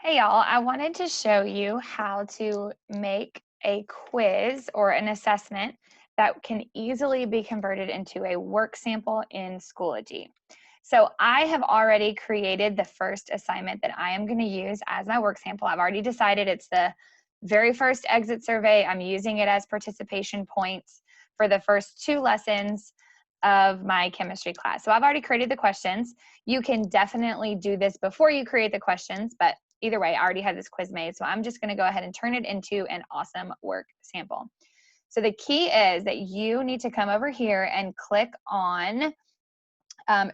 Hey y'all, I wanted to show you how to make a quiz or an assessment that can easily be converted into a work sample in Schoology. So I have already created the first assignment that I am going to use as my work sample. I've already decided it's the very first exit survey. I'm using it as participation points for the first two lessons of my chemistry class. So I've already created the questions. You can definitely do this before you create the questions, but either way, I already have this quiz made, so I'm just going to go ahead and turn it into an awesome work sample. So the key is that you need to come over here and click on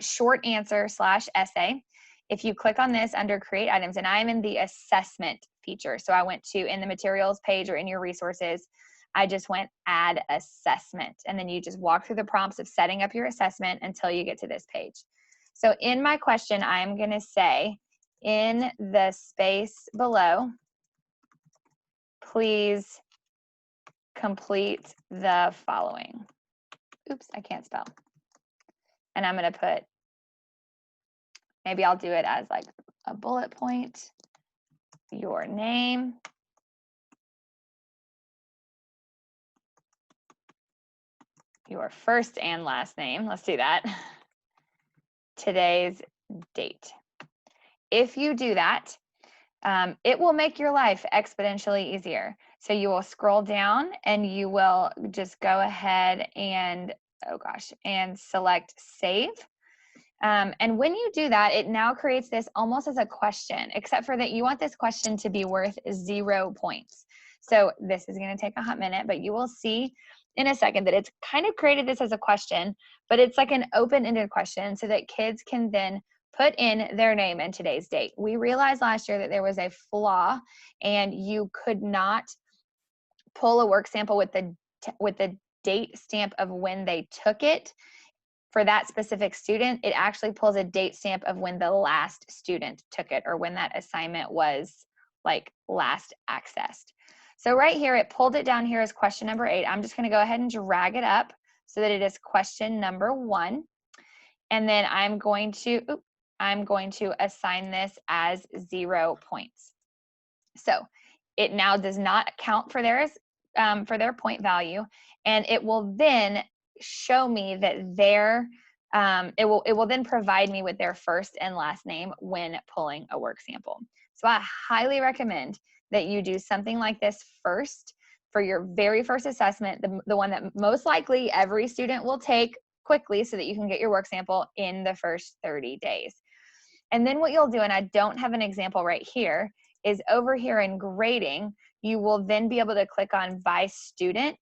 short answer / essay. If you click on this under create items, and I'm in the assessment feature, so I went to in the materials page or in your resources, I just went add assessment, and then you just walk through the prompts of setting up your assessment until you get to this page. So in my question, I'm going to say, in the space below, please complete the following. Oops, I can't spell. And I'm going to put, maybe I'll do it as like a bullet point, your name, your first and last name. Let's do that. Today's date. If you do that, it will make your life exponentially easier. So you will scroll down and you will just go ahead and, oh gosh, and select save. And when you do that, it now creates this almost as a question, except for that you want this question to be worth 0 points. So this is going to take a hot minute, but you will see in a second that it's kind of created this as a question, but it's like an open-ended question so that kids can then put in their name and today's date. We realized last year that there was a flaw and you could not pull a work sample with the date stamp of when they took it. For that specific student, it actually pulls a date stamp of when the last student took it or when that assignment was like last accessed. So right here, it pulled it down here as question number 8. I'm just going to go ahead and drag it up so that it is question number 1. And then I'm going to assign this as 0 points. So it now does not count for their point value, and it will then show me that it will then provide me with their first and last name when pulling a work sample. So I highly recommend that you do something like this first for your very first assessment, the one that most likely every student will take quickly so that you can get your work sample in the first 30 days. And then what you'll do, and I don't have an example right here, is over here in grading, you will then be able to click on by student,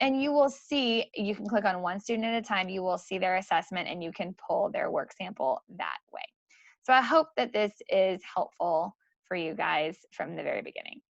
and you will see, you can click on one student at a time, you will see their assessment, and you can pull their work sample that way. So I hope that this is helpful for you guys from the very beginning.